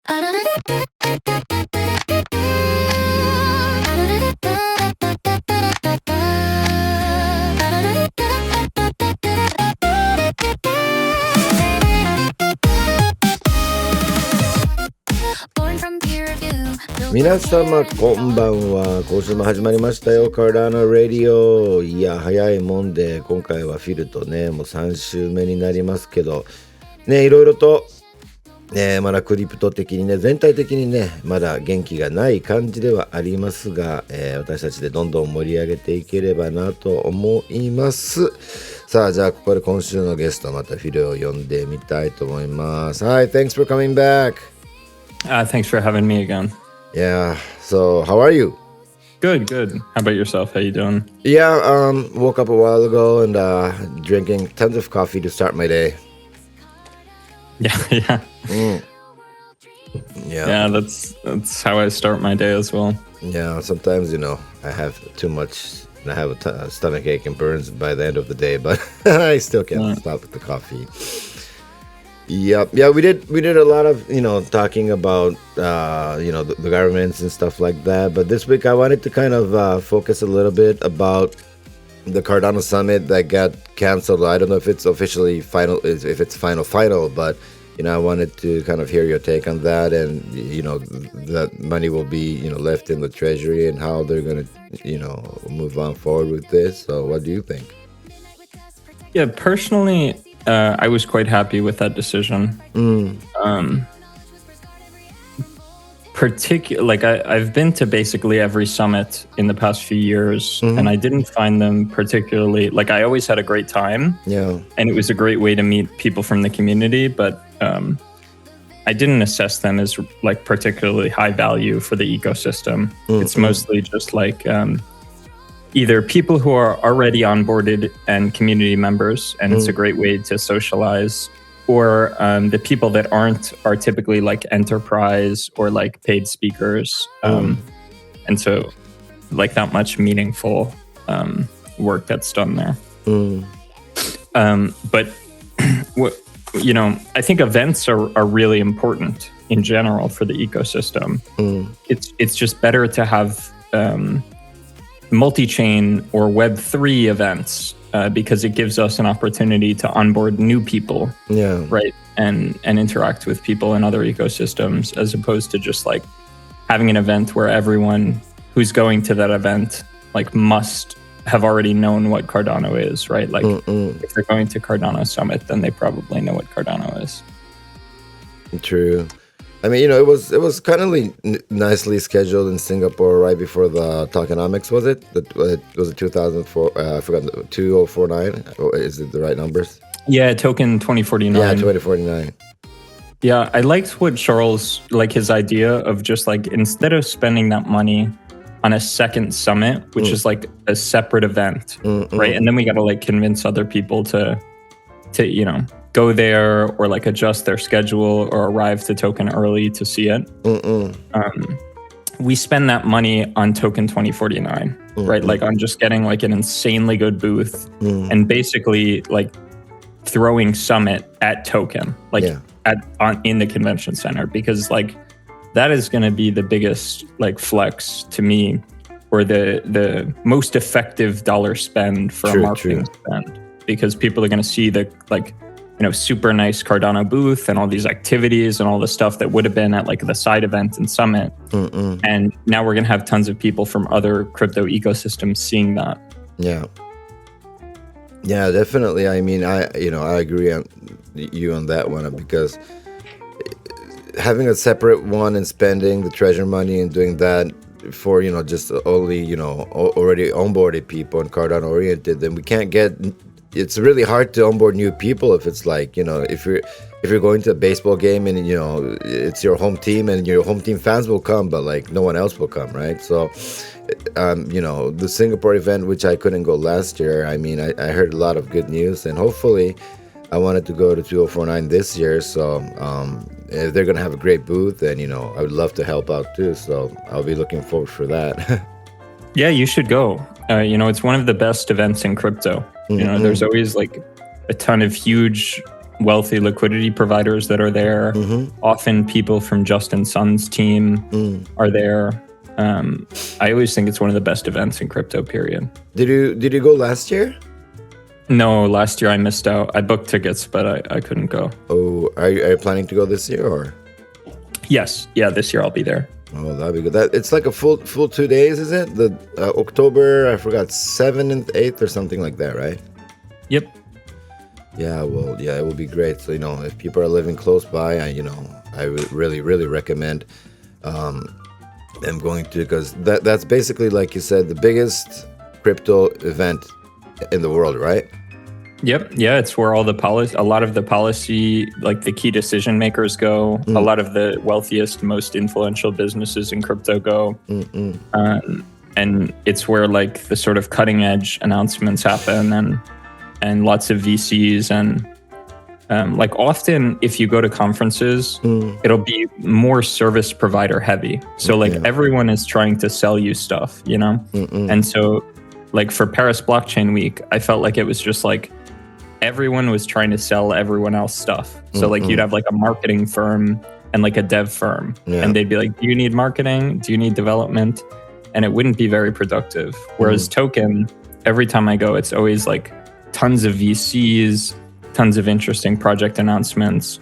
皆様こんばんは。今週も始まりましたよ、Cardano Radio。いや、早いもんで、今回はフィルとね、もう3週目になりますけど、ね、いろいろと、まだクリプト的にね、全体的にね、まだ元気がない感じではありますが、私たちでどんどん盛り上げていければなと思います。さあ、じゃあ、ここで今週のゲスト、またフィルを呼んでみたいと思います。Hi, thanks for coming back. Thanks for having me again. Yeah, so how are you? Good. How about yourself? How you doing? Yeah, woke up a while ago and drinking tons of coffee to start my day. Yeah. Yeah, that's how I start my day as well. Yeah, sometimes, I have too much and I have a stomach ache and burns by the end of the day, but I still can't stop with the coffee. Yeah, we did a lot of, talking about, the governments and stuff like that. But this week I wanted to kind of focus a little bit about the Cardano Summit that got canceled. I don't know if it's officially final, if it's final, but, I wanted to kind of hear your take on that. And, that money will be, left in the treasury and how they're going to, move on forward with this. So what do you think? Yeah, personally, I was quite happy with that decision. I've been to basically every summit in the past few years, and I didn't find them particularly, I always had a great time. Yeah. And it was a great way to meet people from the community, but I didn't assess them as particularly high value for the ecosystem. It's mostly just either people who are already onboarded and community members, and it's a great way to socialize, or the people that are typically enterprise or paid speakers. And so not much meaningful work that's done there. But I think events are really important in general for the ecosystem. It's just better to have multi-chain or Web3 events because it gives us an opportunity to onboard new people, right, and interact with people in other ecosystems, as opposed to just having an event where everyone who's going to that event must have already known what Cardano is, right? If they're going to Cardano Summit, then they probably know what Cardano is. True. I mean, it was kind of nicely scheduled in Singapore right before the tokenomics, was it? Was it 2004? I forgot, 2049? Or is it the right numbers? Yeah, token 2049. Yeah, 2049. Yeah, I liked what Charles, his idea of just instead of spending that money on a second summit, which is a separate event, right? And then we got to convince other people to go there or adjust their schedule or arrive to token early to see it. We spend that money on token 2049, right? On just getting an insanely good booth and basically throwing summit at token, in the convention center, because that is going to be the biggest flex to me, or the most effective dollar spend for a marketing spend, because people are going to see the super nice Cardano booth and all these activities and all the stuff that would have been at the side event and summit. And now we're going to have tons of people from other crypto ecosystems seeing that. Yeah, definitely. I mean, I agree on you on that one, because having a separate one and spending the treasure money and doing that for, just only, already onboarded people and Cardano oriented, then we can't get... It's really hard to onboard new people if it's if you're going to a baseball game and it's your home team and your home team fans will come, but no one else will come, right? So the Singapore event, which I couldn't go last year, I mean, I heard a lot of good news, and hopefully I wanted to go to 2049 this year. So they're gonna have a great booth, and I would love to help out too, so I'll be looking forward for that. Yeah, you should go. It's one of the best events in crypto. There's always a ton of huge wealthy liquidity providers that are there. Often people from Justin Sun's team are there. I always think it's one of the best events in crypto, period. Did you go last year? No, last year I missed out. I booked tickets, but I couldn't go. Oh, are you planning to go this year or? Yes. Yeah, this year I'll be there. Oh, that'd be good. It's like a full 2 days, is it? The October, I forgot, 7th and 8th or something like that, right? Yep. Yeah, well, yeah, it would be great. So, if people are living close by, I would really, really recommend them going to, because that's basically, like you said, the biggest crypto event in the world, right? Yep. Yeah, it's where all a lot of the policy, like the key decision makers go. A lot of the wealthiest, most influential businesses in crypto go. And it's where like the sort of cutting edge announcements happen and lots of VCs and like often if you go to conferences, it'll be more service provider heavy. So like everyone is trying to sell you stuff, And so like for Paris Blockchain Week, I felt like it was just like everyone was trying to sell everyone else stuff. So like you'd have like a marketing firm and like a dev firm and they'd be like, do you need marketing? Do you need development? And it wouldn't be very productive. Whereas Token, every time I go, it's always like tons of VCs, tons of interesting project announcements,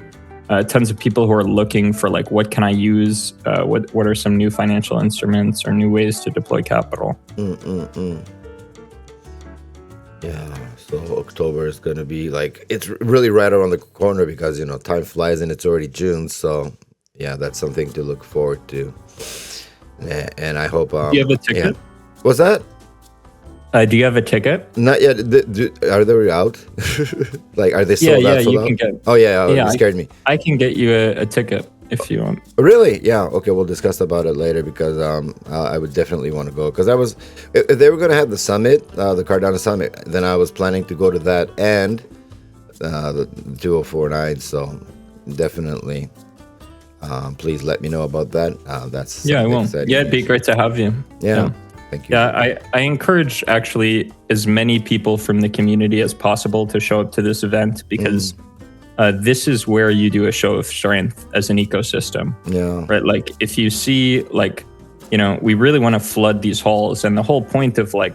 tons of people who are looking for like, what can I use? What are some new financial instruments or new ways to deploy capital? Yeah, so October is going to be like, it's really right around the corner because, time flies and it's already June. So yeah, that's something to look forward to. And I hope... Do you have a ticket? Yeah. What's that? Do you have a ticket? Not yet. Are they out? Like, are they sold out? Yeah, you can get... Oh, yeah, it scared me. I can get you a ticket if you want. Really? Yeah. Okay, we'll discuss about it later because I would definitely want to go. Because if they were going to have the summit, the Cardano summit, then I was planning to go to that and the 2049. So definitely, please let me know about that. That's I will. Yeah, it'd be great to have you. Yeah. Thank you. Yeah, I encourage actually as many people from the community as possible to show up to this event because this is where you do a show of strength as an ecosystem. Yeah. Right. Like if you see like, we really want to flood these halls, and the whole point of like,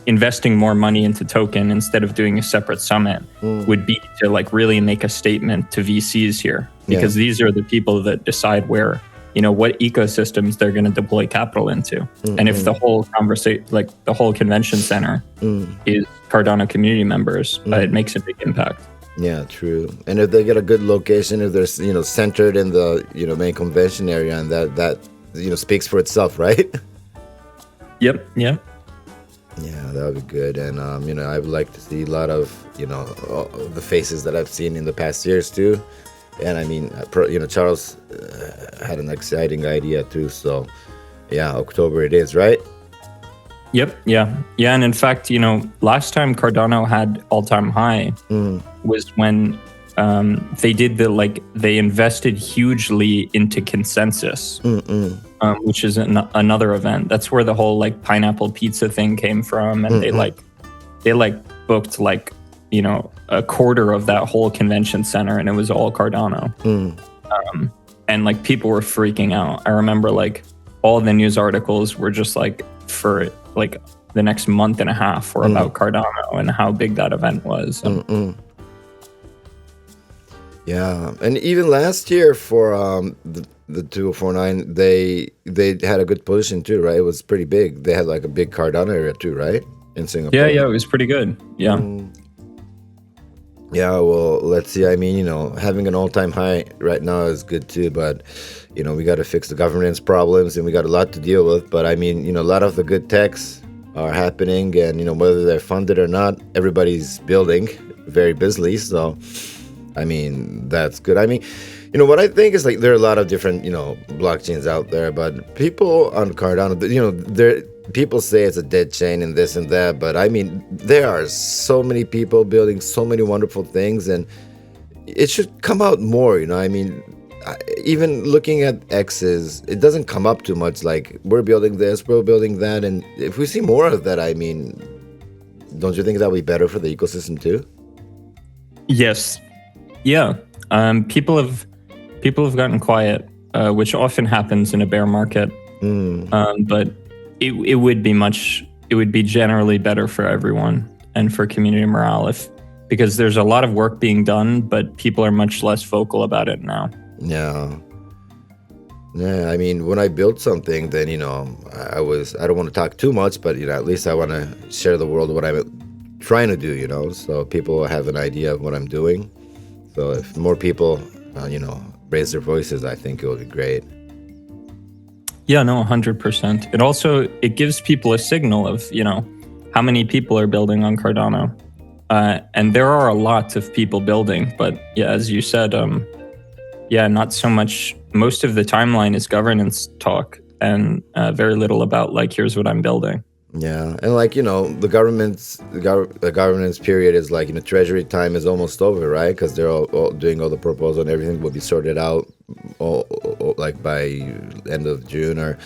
investing more money into Token instead of doing a separate summit would be to like really make a statement to VCs here, because these are the people that decide where, what ecosystems they're going to deploy capital into. And if the whole conversation, like the whole convention center is Cardano community members, it makes a big impact. Yeah, true. And if they get a good location, if they're centered in the main convention area, and that speaks for itself, right? Yep. Yeah. Yeah, that would be good. And I would like to see a lot of the faces that I've seen in the past years too. And I mean, Charles had an exciting idea too. So yeah, October it is, right? Yep. Yeah. Yeah. And in fact, last time Cardano had all-time high was when they did they invested hugely into consensus, which is another event. That's where the whole like pineapple pizza thing came from. And they booked a quarter of that whole convention center, and it was all Cardano. And like people were freaking out. I remember like all the news articles were just like for like the next month and a half were about Cardano and how big that event was. Yeah, and even last year for the 2049, they had a good position too, right? It was pretty big. They had like a big Cardano area too, right? In Singapore. Yeah, it was pretty good. Yeah. Yeah, well, let's see. I mean, having an all-time high right now is good too, but we got to fix the governance problems, and we got a lot to deal with. But I mean, a lot of the good techs are happening, and whether they're funded or not, everybody's building very busily. So I mean, that's good. I mean, what I think is like there are a lot of different, blockchains out there, but people on Cardano, people say it's a dead chain and this and that, but I mean, there are so many people building so many wonderful things, and it should come out more, I mean, even looking at X's, it doesn't come up too much, like we're building this, we're building that, and if we see more of that, I mean, don't you think that would be better for the ecosystem too? Yes. Yeah, people have gotten quiet, which often happens in a bear market. But it would be generally better for everyone and for community morale because there's a lot of work being done, but people are much less vocal about it now. Yeah. Yeah, I mean, when I build something, then, I don't want to talk too much, but, at least I want to share the world what I'm trying to do, so people have an idea of what I'm doing. So if more people, raise their voices, I think it would be great. Yeah, no, 100%. It gives people a signal of, how many people are building on Cardano. And there are a lot of people building, but yeah, as you said, not so much. Most of the timeline is governance talk and very little about here's what I'm building. Yeah, and the governance period is treasury time is almost over, right? Because they're all doing all the proposals and everything will be sorted out all by end of June or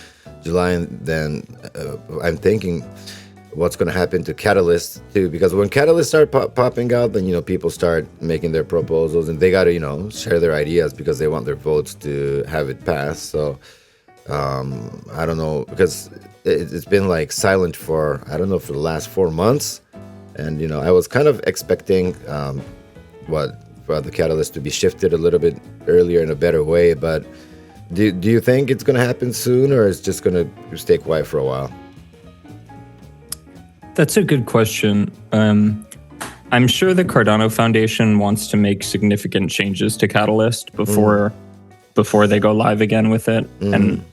July, and then I'm thinking what's going to happen to Catalyst too, because when Catalysts start popping out, then people start making their proposals and they got to share their ideas because they want their votes to have it pass. So I don't know, because it's been silent for the last 4 months, and I was kind of expecting for the Catalyst to be shifted a little bit earlier in a better way, but do you think it's going to happen soon, or it's just going to stay quiet for a while? That's a good question. I'm sure the Cardano Foundation wants to make significant changes to Catalyst before they go live again with it. And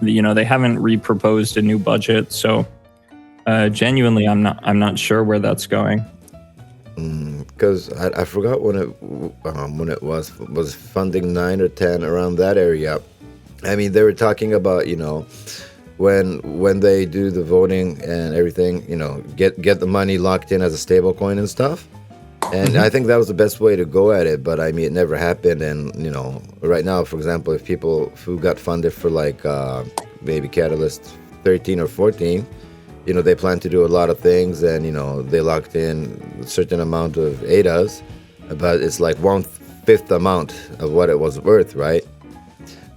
they haven't reproposed a new budget, so genuinely I'm not sure where that's going. Because I forgot when it was funding 9 or 10 around that area. I mean, they were talking about when they do the voting and everything, get the money locked in as a stable coin and stuff. And I think that was the best way to go at it, but I mean, it never happened. And right now, for example, if people who got funded for maybe Catalyst 13 or 14, they plan to do a lot of things, and they locked in a certain amount of ADAs, but it's 1/5 amount of what it was worth, right?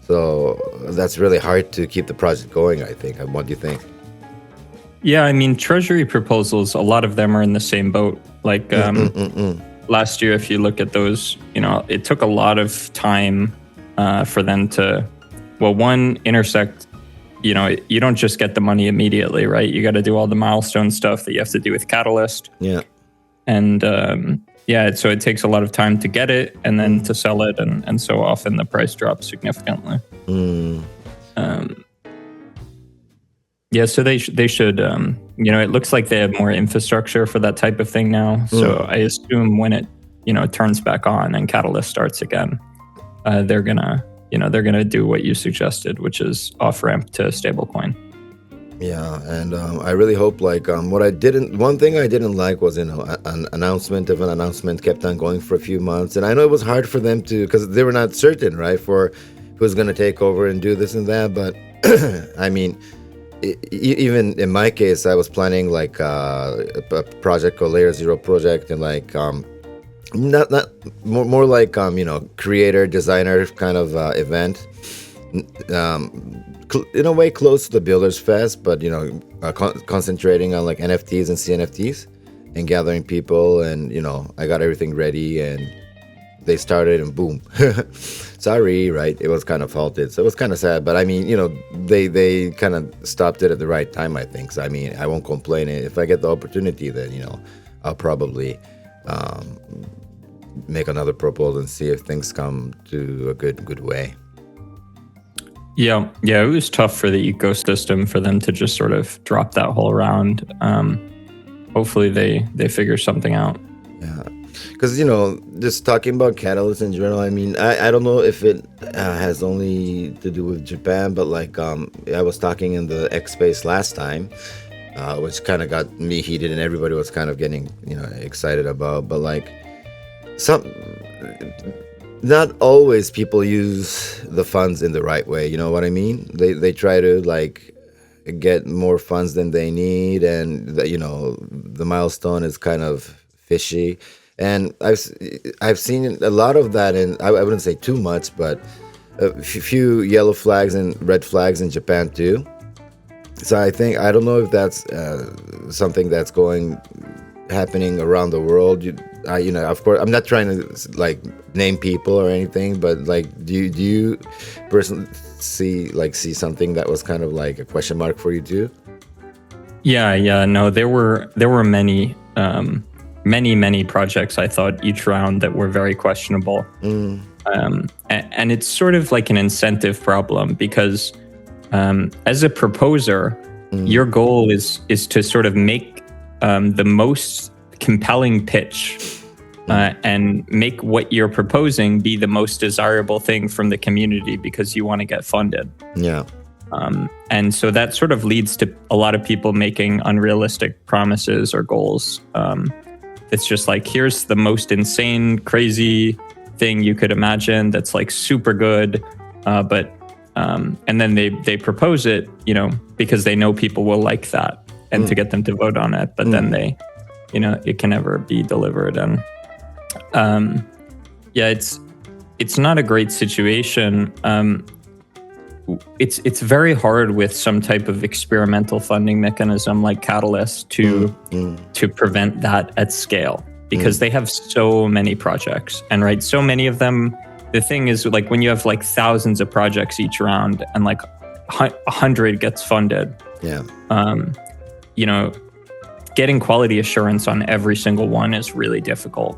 So that's really hard to keep the project going, I think. What do you think? Yeah, I mean, treasury proposals, a lot of them are in the same boat. Last year, if you look at those, it took a lot of time for them to, intersect. You don't just get the money immediately, right? You got to do all the milestone stuff that you have to do with Catalyst. Yeah. And so it takes a lot of time to get it and then to sell it, and so often the price drops significantly. So they should, it looks like they have more infrastructure for that type of thing now. So I assume when it, turns back on and Catalyst starts again, they're gonna do what you suggested, which is off-ramp to stablecoin. Yeah, and I really hope one thing I didn't like was an announcement of an announcement kept on going for a few months, and I know it was hard for them to, because they were not certain, right, for who's going to take over and do this and that. But I mean, even in my case, I was planning a project called Layer Zero project, and not more creator designer kind of event. In a way close to the Builders Fest, but concentrating on NFTs and CNFTs and gathering people, and I got everything ready and they started and boom. Sorry, right? It was kind of halted, so it was kind of sad, but I mean, they kind of stopped it at the right time, I think. So I mean, I won't complain. If I get the opportunity, then I'll probably make another proposal and see if things come to a good way. Yeah, it was tough for the ecosystem for them to just sort of drop that whole round. Hopefully they figure something out. Yeah, because just talking about Catalyst in general, I mean, I don't know if it has only to do with Japan, but I was talking in the X Space last time, which kind of got me heated, and everybody was kind of getting excited about, but not always people use the funds in the right way. You know what I mean? They try to get more funds than they need, and the milestone is kind of fishy. And I've seen a lot of that, and I wouldn't say too much, but a few yellow flags and red flags in Japan too. So I don't know if that's something that's happening around the world. Of course, I'm not trying to like name people or anything, but like, do you personally see something that was kind of like a question mark for you too? Yeah, no, there were many projects I thought each round that were very questionable. And it's sort of like an incentive problem because as a proposer, your goal is to sort of make the most compelling pitch and make what you're proposing be the most desirable thing from the community because you want to get funded. Yeah. And so that sort of leads to a lot of people making unrealistic promises or goals. It's just like, here's the most insane, crazy thing you could imagine that's like super good, and then they propose it, because they know people will like that and to get them to vote on it. But then they, it can never be delivered. And it's not a great situation. It's very hard with some type of experimental funding mechanism like Catalyst to prevent that at scale, because they have so many projects, and right, so many of them. The thing is, like, when you have like thousands of projects each round and like 100 gets funded, getting quality assurance on every single one is really difficult.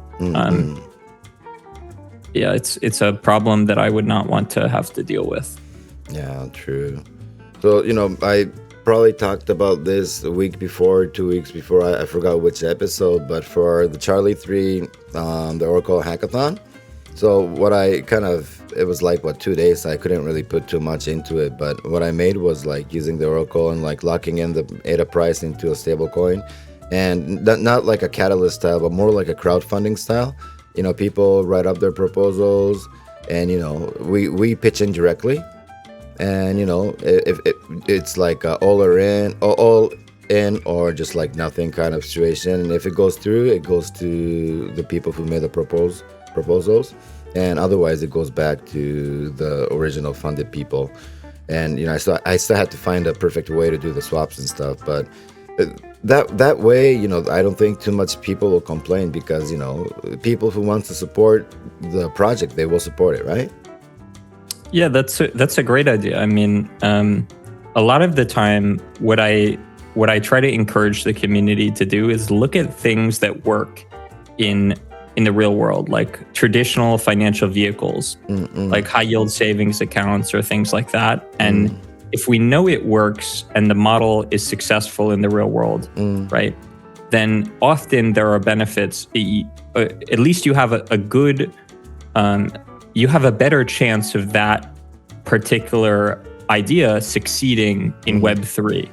It's a problem that I would not want to have to deal with. Yeah, true. So, I probably talked about this a week before, 2 weeks before, I forgot which episode, but for the Charlie 3, the Oracle Hackathon. So what it was like, 2 days, so I couldn't really put too much into it, but what I made was like using the Oracle and like locking in the ADA price into a stable coin, and not like a Catalyst style, but more like a crowdfunding style. People write up their proposals, and, we pitch in directly. And if it's like all in or just like nothing kind of situation, and if it goes through, it goes to the people who made the proposals, and otherwise it goes back to the original funded people. And I still had to find a perfect way to do the swaps and stuff, but that way, I don't think too much people will complain, because people who want to support the project, they will support it, right? Yeah, that's a great idea. I mean, a lot of the time, what I try to encourage the community to do is look at things that work in the real world, like traditional financial vehicles, like high yield savings accounts or things like that. And if we know it works and the model is successful in the real world, right, then often there are benefits. At least you have a good you have a better chance of that particular idea succeeding in Web3,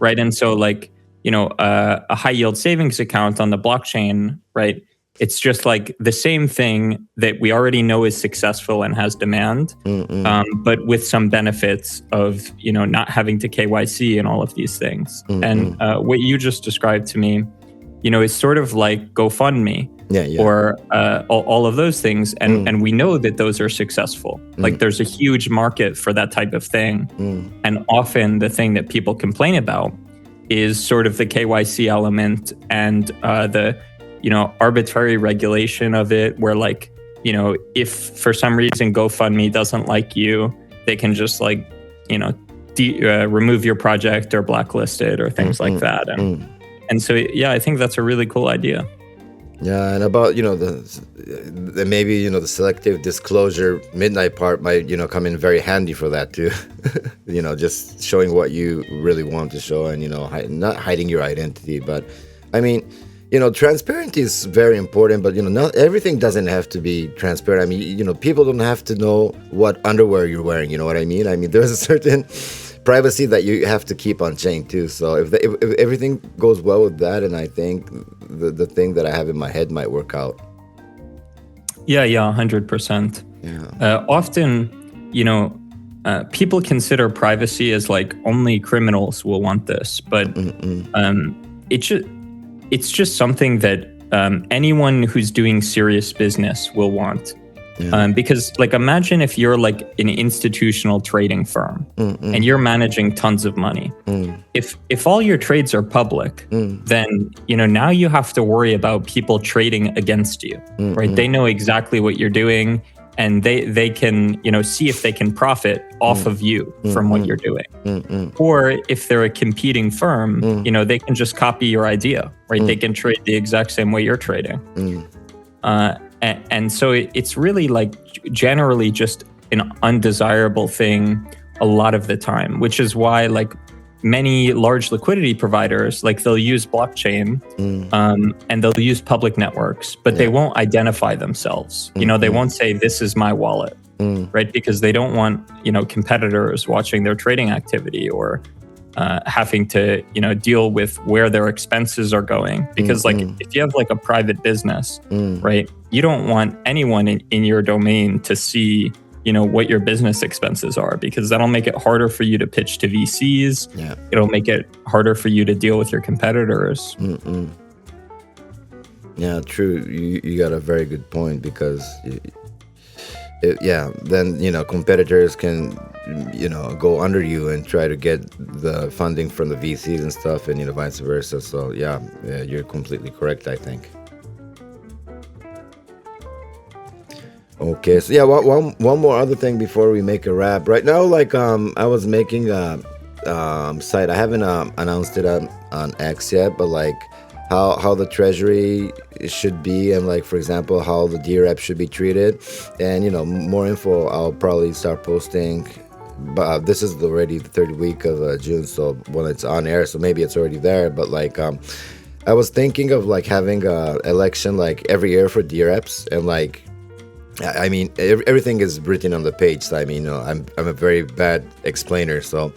right? And so, like, a high yield savings account on the blockchain, right? It's just like the same thing that we already know is successful and has demand, but with some benefits of, not having to KYC and all of these things. And what you just described to me, is sort of like GoFundMe. Or all of those things, and we know that those are successful. Like, there's a huge market for that type of thing, and often the thing that people complain about is sort of the KYC element and the arbitrary regulation of it, where, like, if for some reason GoFundMe doesn't like you, they can just like remove your project or blacklist it or things like that. And so I think that's a really cool idea. Yeah, and about the maybe the selective disclosure midnight part might come in very handy for that too. Just showing what you really want to show, and not hiding your identity. But I mean, transparency is very important, but not everything doesn't have to be transparent. I mean, people don't have to know what underwear you're wearing. You know what I mean? I mean, there's a certain privacy that you have to keep on chain too. So if everything goes well with that, and I think the thing that I have in my head might work out. Yeah, 100%. Yeah. Often, people consider privacy as like only criminals will want this, but it's just something that anyone who's doing serious business will want. Because like imagine if you're like an institutional trading firm and you're managing tons of money. If all your trades are public, then now you have to worry about people trading against you, right? They know exactly what you're doing, and they can see if they can profit off of you from what you're doing. Or if they're a competing firm, they can just copy your idea, right? They can trade the exact same way you're trading. And so it's really like generally just an undesirable thing a lot of the time, which is why like many large liquidity providers, like they'll use blockchain and they'll use public networks, but they won't identify themselves. They won't say, this is my wallet, right? Because they don't want, competitors watching their trading activity or having to, deal with where their expenses are going. Because like if you have like a private business, right, you don't want anyone in your domain to see, what your business expenses are, because that'll make it harder for you to pitch to VCs. It'll make it harder for you to deal with your competitors. Yeah, true. You got a very good point, because then competitors can go under you and try to get the funding from the VCs and stuff, and vice versa. So yeah, you're completely correct, I think. Okay, so yeah, one more other thing before we make a wrap. Right now, like I was making a site. I haven't announced it on X yet, but like how the treasury should be, and like for example how the DREP should be treated, and more info I'll probably start posting. But this is already the third week of June, so when it's on air, so maybe it's already there. But like I was thinking of like having a election like every year for DREPs, and like I mean everything is written on the page. So I mean I'm a very bad explainer, so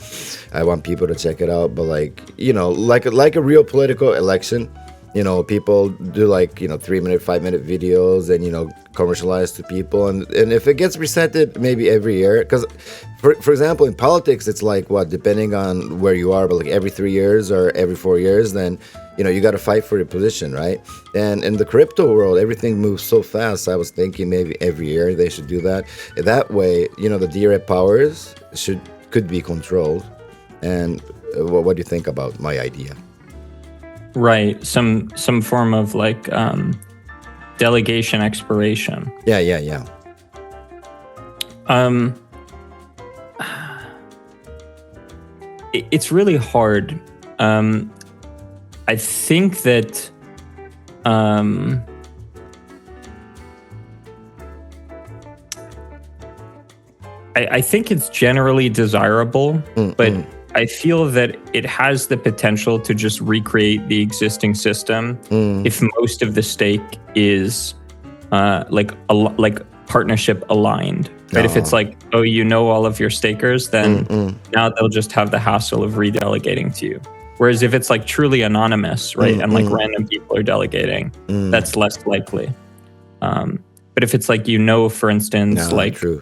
I want people to check it out. But like like a real political election, people do like 3-minute 5-minute videos and commercialize to people, and if it gets presented maybe every year, because for example in politics it's like what, depending on where you are, but like every 3 years or every 4 years, then you got to fight for your position, right? And in the crypto world everything moves so fast. I was thinking maybe every year they should do that. That way the DREP powers could be controlled. And what do you think about my idea? Right, some form of like delegation expiration. Yeah. It's really hard. I think that I think it's generally desirable, but I feel that it has the potential to just recreate the existing system if most of the stake is like partnership aligned. Right? If it's like, all of your stakers, then now they'll just have the hassle of redelegating to you. Whereas if it's like truly anonymous, right, and like random people are delegating, that's less likely. But if it's like for instance, true.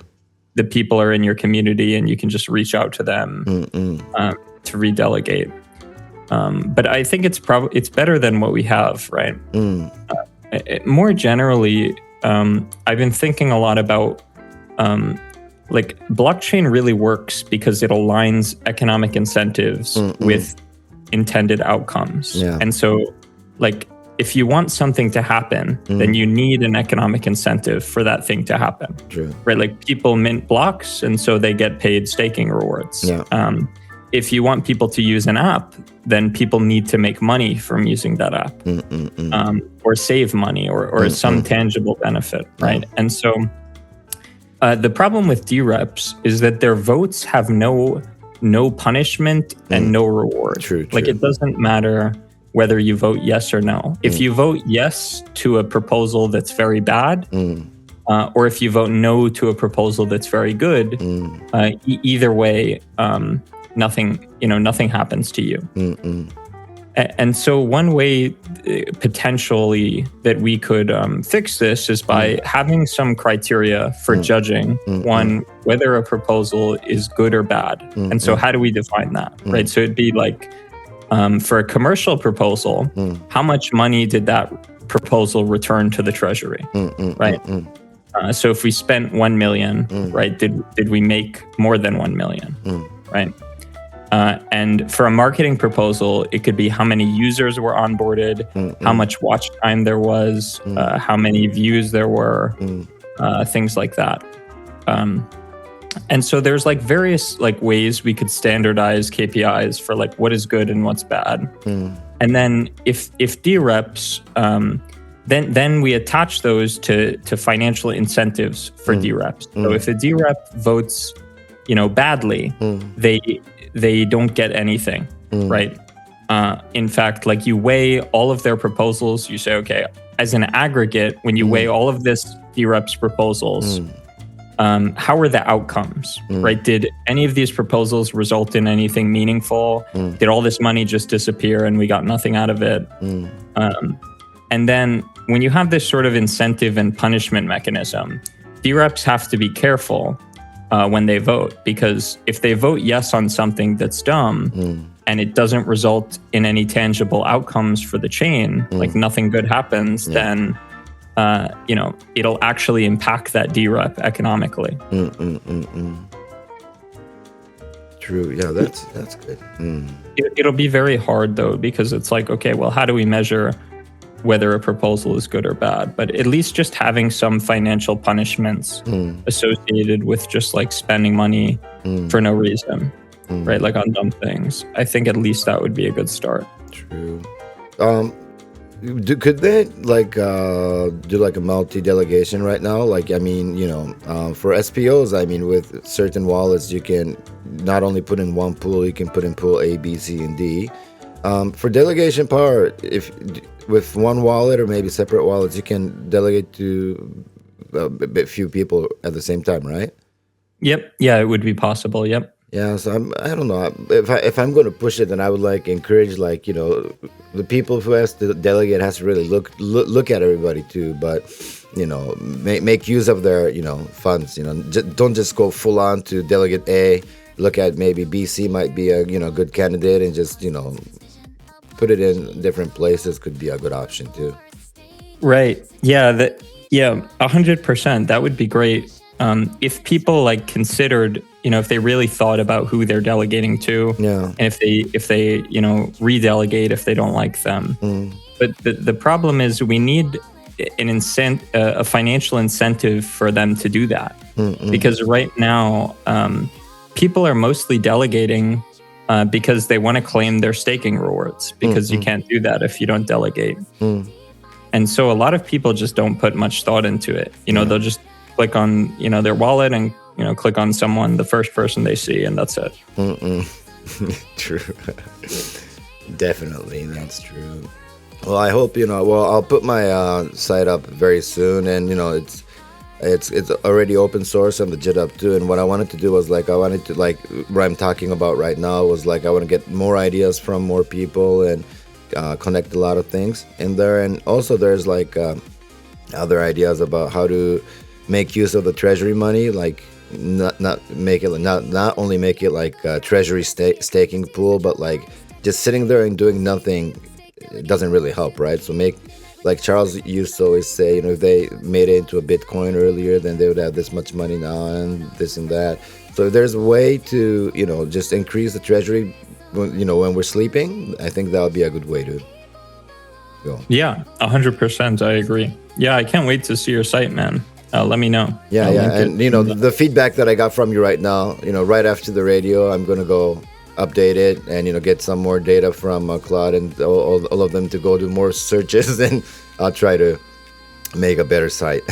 The people are in your community and you can just reach out to them to redelegate. But I think it's better than what we have, right? More generally, I've been thinking a lot about like blockchain really works because it aligns economic incentives with intended outcomes. And so like if you want something to happen, then you need an economic incentive for that thing to happen. True. Right? Like people mint blocks and so they get paid staking rewards. If you want people to use an app, then people need to make money from using that app, or save money or some tangible benefit, right? And so the problem with DREPs is that their votes have no punishment and no reward. True. Like it doesn't matter whether you vote yes or no. If you vote yes to a proposal that's very bad, or if you vote no to a proposal that's very good, either way, nothing happens to you. And so one way potentially that we could fix this is by having some criteria for judging, one, whether a proposal is good or bad. And so how do we define that, right? So it'd be like, for a commercial proposal, how much money did that proposal returned to the treasury, right? So if we spent 1 million, right, did we make more than 1 million, right? And for a marketing proposal, it could be how many users were onboarded, how much watch time there was, how many views there were, things like that. And so there's like various like ways we could standardize KPIs for like what is good and what's bad. And then if DREPs, then we attach those to financial incentives for DREPs. So if a DREP votes, badly, they don't get anything, right? In fact, like you weigh all of their proposals, you say, okay, as an aggregate, when you weigh all of this DREP's proposals, how are the outcomes, right? Did any of these proposals result in anything meaningful? Did all this money just disappear and we got nothing out of it? And then when you have this sort of incentive and punishment mechanism, DREPs have to be careful when they vote, because if they vote yes on something that's dumb and it doesn't result in any tangible outcomes for the chain, like nothing good happens, then it'll actually impact that DREP economically. True. Yeah, that's good. It'll be very hard though, because it's like, okay, well, how do we measure whether a proposal is good or bad? But at least just having some financial punishments associated with just like spending money for no reason, right? Like on dumb things. I think at least that would be a good start. True. Could they like do like a multi-delegation right now? Like, I mean, for SPOs, I mean, with certain wallets, you can not only put in one pool, you can put in pool A, B, C, and D. For delegation power, if with one wallet or maybe separate wallets, you can delegate to a few people at the same time, right? Yep. Yeah, it would be possible. Yep. Yeah, so I don't know. If I'm going to push it, then I would like encourage the people who has to delegate has to really look at everybody too, but make use of their funds. Don't just go full on to delegate A. Look at maybe B, C might be a good candidate, and just put it in different places could be a good option too. Right. Yeah. 100%. That would be great. If people like considered, if they really thought about who they're delegating to, and if they redelegate if they don't like them. But the problem is we need a financial incentive for them to do that, because right now people are mostly delegating because they want to claim their staking rewards, because you can't do that if you don't delegate. And so a lot of people just don't put much thought into it. They'll just click on their wallet and click on someone, the first person they see, and that's it. True. Definitely, that's true. Well, I hope I'll put my site up very soon, and it's already open source on the GitHub too. And what I wanted to do was what I'm talking about right now was I want to get more ideas from more people and connect a lot of things in there. And also there's other ideas about how to make use of the treasury money, not only make it like a treasury staking pool, but just sitting there and doing nothing, it doesn't really help, right? So like Charles used to always say, if they made it into a Bitcoin earlier, then they would have this much money now and this and that. So if there's a way to just increase the treasury when we're sleeping, I think that would be a good way to go. Yeah, 100%. I agree. Yeah, I can't wait to see your site, man. Let me know. Yeah. And the feedback that I got from you right now, right after the radio, I'm gonna go update it and get some more data from Claude and all of them to go do more searches, and I'll try to make a better site.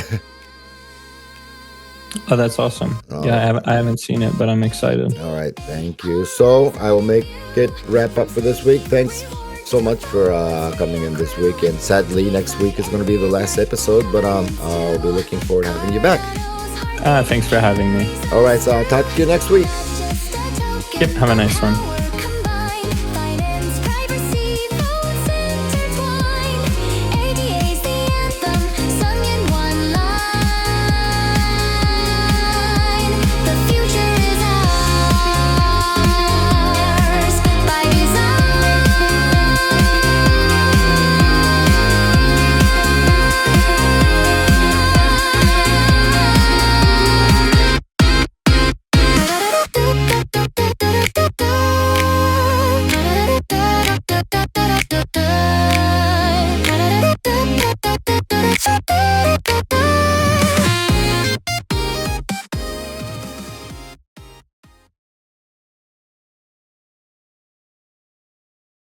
Oh, that's awesome. Yeah, I haven't seen it, but I'm excited. All right, thank you. So I will make it wrap up for this week. Thanks so much for coming in this week, and sadly next week is going to be the last episode, but I'll be looking forward to having you back. Thanks for having me. All right, so I'll talk to you next week. Yep, have a nice one.